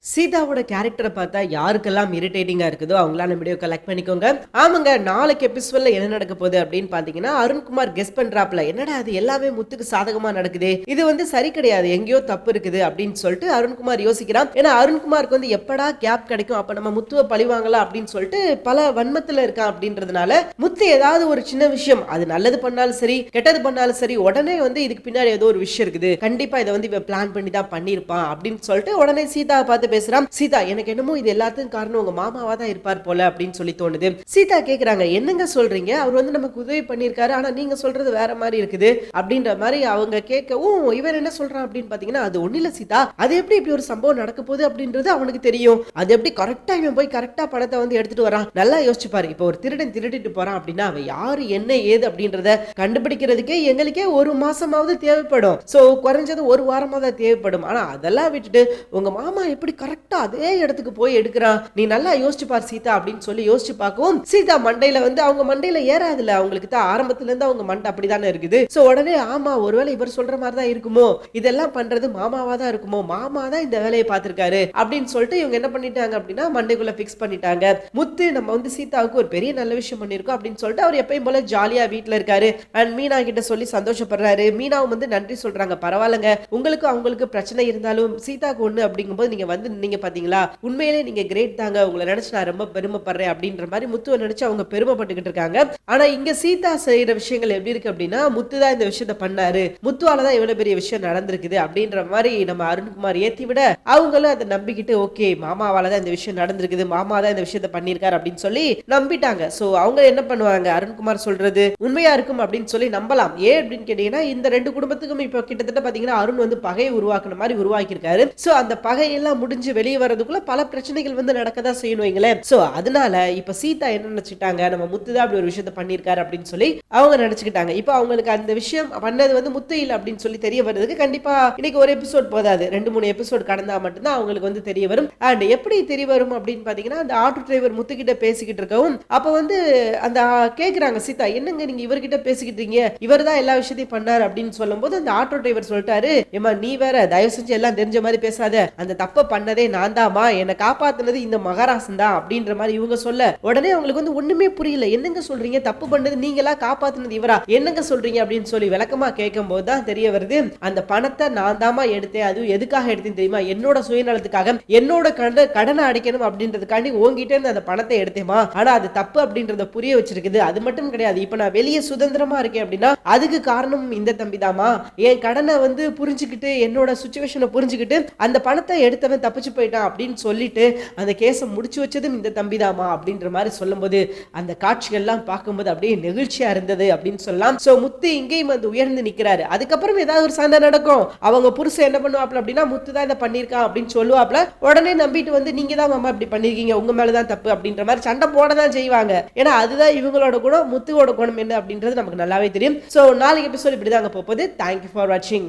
சீதாவோட கேரக்டர பார்த்தா யாருக்கெல்லாம் இரிட்டேட்டிங்கா இருக்குதோ அவங்களாம் வீடியோ கலெக்ட் பண்ணிக்கோங்க. ஆமாங்க, நாளைக்கு எபிசோட்ல என்ன நடக்க போகுது அப்படின்னு பார்த்தீங்கன்னா, அருண்குமார் கெஸ் பண்றாப்ல. என்னடா அது எல்லாமே முத்துக்கு சாதகமா நடக்குதே. இது சரி கிடையாது. எங்கேயோ தப்பு இருக்குது அப்படின்னு சொல்லிட்டு அருண்குமார் யோசிக்கிறான். ஏன்னா அருண்குமாருக்கு எப்படா கேப் கிடைக்கும், அப்ப நம்ம முத்துவ பழிவாங்கலாம் அப்படின்னு சொல்லிட்டு பல வன்மத்துல இருக்கான் அப்படின்றதுனால, முத்து ஏதாவது ஒரு சின்ன விஷயம், அது நல்லது பண்ணாலும் சரி, கெட்டது பண்ணாலும் சரி, உடனே இதுக்கு பின்னாடி ஏதோ ஒரு விஷயம் இருக்குது. கண்டிப்பா இதை இவன் பிளான் பண்ணி தான் பண்ணியிருப்பான் அப்படின்னு சொல்லிட்டு உடனே சீதாவை பார்த்து பேசுறான். சீதா, எனக்கு என்னமோ இது எல்லாத்துக்கும் காரணம் உங்க மாமாவா தான் இருப்பார் போல அப்படின்னு சொல்லி தோணுது. சீதா கேக்குறாங்க, என்னங்க சொல்றீங்க? அவர் நமக்கு உதவி பண்ணிருக்காரு, ஆனா நீங்க சொல்றது வேற மாதிரி இருக்குது அப்படின்ற மாதிரி அவங்க கேட்கவும், இவர் என்ன சொல்றான் அப்படின்னு பாத்தீங்கன்னா, அது ஒண்ணு இல்ல சீதா, அது எப்படி இப்படி ஒரு சம்பவம் நடக்க போகுது அப்படின்றது அவனுக்கு தெரியும். அது எப்படி கரெக்டா இவன் போய் கரெக்டா பணத்தை எடுத்துட்டு வரான். நல்லா யோசிச்சு பாரு. இப்போ ஒரு திருடன் திருடிட்டு போறான் அப்படின்னா அவன் யாரு என்ன ஏது அப்படின்றத கண்டுபிடிக்கிறதுக்கே எங்களுக்கே ஒரு மாசமாவது தேவைப்படும். சோ குறைஞ்சது ஒரு வாரமாவது தேவைப்படும். ஆனா அதெல்லாம் விட்டுட்டு உங்க மாமா எப்படி கரெக்டா அதே இடத்துக்கு போய் எடுக்கிறான், நீ நல்லா யோசிச்சு பார் சீதா அப்படின்னு சொல்லி யோசிச்சு பார்க்கவும், சீதா மண்டையில அவங்க மண்டையில ஏறாதுல. அவங்களுக்கு தான் ஆரம்பத்துல இருந்து அவங்க மண்டை அப்படிதானே இருக்குது. சோ உடனே ஆமா, ஒருவேளை இவர் சொல்ற மாதிரி தான் இருக்குமோ, இதெல்லாம் பண்றது மாமாவா தான் இருக்குமோ, மாமா தான் இந்த வேலையை பார்த்திருக்காரு அப்படின்னு சொல்லிட்டு இவங்க என்ன பண்ணிட்டாங்க அப்படின்னா மண்டைக்குள்ள பிக்ஸ் பண்ணிட்டாங்க. முத்து நம்ம சீதாவுக்கு ஒரு பெரிய நல்ல விஷயம் பண்ணிருக்கோம் அப்படின்னு சொல்லிட்டு அவர் எப்பயும் போல ஜாலியா வீட்டுல இருக்காரு. அண்ட் மீனா கிட்ட சொல்லி சந்தோஷப்படுறாரு. மீனாவும் நன்றி சொல்றாங்க. பரவாயில்லங்க, உங்களுக்கு அவங்களுக்கு பிரச்சனை இருந்தாலும் சீதாக்கு ஒண்ணு அப்படிங்கும்போது நீங்க நீங்க பாத்தீங்களா, உண்மையிலே நீங்க கிரேட் தாங்க, உங்களை நினைச்சு நான் ரொம்ப பெருமைப்படுறேன் அப்படின்ற மாதிரி முத்துவை நினைச்சு அவங்க பெருமைப்பட்டுக்கிட்டு இருக்காங்க. ஆனா இங்க சீதா செய்யற விஷயங்கள் எப்படி இருக்கு அப்படின்னா, முத்து தான் இந்த விஷயத்த பண்ணாரு, முத்துவாலதான் இவ்வளவு பெரிய விஷயம் நடந்திருக்குது அப்படின்ற மாதிரி நம்ம அருண்குமார் ஏத்தி விட, அவங்களும் அதை நம்பிக்கிட்டு ஓகே மாமாவால தான் இந்த விஷயம் நடந்திருக்குது, மாமா தான் இந்த விஷயத்த பண்ணிருக்காரு அப்படின்னு சொல்லி நம்பிட்டாங்க. சோ அவங்க என்ன பண்ணுவாங்க, அருண்குமார் சொல்றது உண்மையா இருக்கும் அப்படின்னு சொல்லி நம்பலாம். ஏன் அப்படின்னு கேட்டீங்கன்னா, இந்த ரெண்டு குடும்பத்துக்கும் இப்ப கிட்டத்தட்ட பாத்தீங்கன்னா அருண் பகையை உருவாக்குன மாதிரி உருவாக்கி இருக்காரு. சோ அந்த பகையெல்லாம் முடிஞ்சு வெளியே வரதுக்குள்ள பல பிரச்சனைகள் நடக்கதான் செய்யணும் வைங்களேன். சோ அதனால இப்ப சீதா என்ன நினைச்சிட்டாங்க, நம்ம முத்து தான் அப்படி ஒரு விஷயத்தை பண்ணிருக்காரு அப்படின்னு சொல்லி அவங்க நினைச்சுக்கிட்டாங்க. இப்ப அவங்களுக்கு அந்த விஷயம் பண்ணது முத்து இல்ல அப்படின்னு சொல்லி தெரிய வருதுக்கு கண்டிப்பா இன்னைக்கு ஒரு எபிசோட் போதாது, 2-3 எபிசோட் கடந்தா மட்டும்தான் அவங்களுக்கு தெரிய வரும். அண்ட் எப்படி தெரிய வரும் அப்படின்னு பாத்தீங்கன்னா, அந்த ஆட்டோ டிரைவர் முத்து கிட்ட பேசிக்கிட்டு இருக்கவும் அப்ப அந்த கேக்குறாங்க சீதா, என்னங்க நீங்க இவர்கிட்ட பேசிக்கிட்டு இருக்கீங்க, இவர் தான் எல்லா விஷயத்தையும் பண்ணாரு அப்படின்னு சொல்லும் போது அந்த ஆட்டோ டிரைவர் சொல்லிட்டாரு, ஏமா நீ வேற தயவு செஞ்சு எல்லாம் தெரிஞ்ச மாதிரி பேசாத, அந்த தப்ப பண்ணதே நான் தாமா, என்னை காப்பாத்துனது இந்த மகாராசன் தான் அப்படின்ற மாதிரி இவங்க சொல்ல, உடனே அவங்களுக்கு ஒண்ணுமே புரியல. என்னங்க சொல்றீங்க, தப்பு பண்ணது நீங்களா, காப்பாத்துனது இவரா, என்னங்க சொல்றீங்க அப்படின்னு சொல்லி விளக்கமா கேட்கும் போது தான் தெரிய வருது, அந்த பணத்தை நான் தாமா எடுத்தேன். அதுவும் எதுக்காக எடுத்தேன் தெரியுமா, என்னோட சுயநலத்துக்காக, என்னோட கடனை அடைக்கணும் அப்படின்றதுக்காண்டி உங்ககிட்ட இருந்து அந்த பணத்தை எடுத்தேமா. ஆனா அது தப்பு அப்படின்றத புரிய வச்சிருக்குது. அது மட்டும் கிடையாது, இப்ப நான் வெளியே சுதந்திரமா இருக்கேன் அப்படின்னா அதுக்கு காரணம் இந்த தம்பி தாமா. என் கடனை புரிஞ்சுக்கிட்டு, என்னோட சுச்சுவேஷனை புரிஞ்சுக்கிட்டு அந்த பணத்தை எடுத்தவன் தப்பிச்சு போயிட்டான் அப்படின்னு சொல்லிட்டு அந்த கேஸை முடிச்சு வச்சதும் இந்த தம்பிதாமா அப்படின்ற மாதிரி சொல்லும்போது அந்த காட்சிகள்லாம் பார்க்கும்போது அப்படியே நெகிழ்ச்சியா இருந்தது அப்படின்னு சொல்லலாம். சோ முத்து இங்கேயும் உயர்ந்து நிக்கிறாரு. அதுக்கப்புறம் ஏதாவது ஒரு சண்டை நடக்கும், அவங்க புருஷன் என்ன பண்ணுவாப்ல அப்படின்னா, முத்து தான் இதை பண்ணிருக்கான் அப்படின்னு சொல்லுவாப்ல. உடனே நம்பிட்டு நீங்க தான் மாமா இப்படி பண்ணிருக்கீங்க, உங்க மேலதான் தப்பு அப்படின்ற மாதிரி சண்டை போட தான் செய்வாங்க. ஏன்னா அதுதான் இவங்களோட குணம். முத்துவோட குணம் என்ன அப்படின்றது நமக்கு நல்லாவே தெரியும். சோ நாளைக்கு எபிசோட் இப்படிதாங்க போகுது. தேங்க்யூ ஃபார் வாட்சிங்.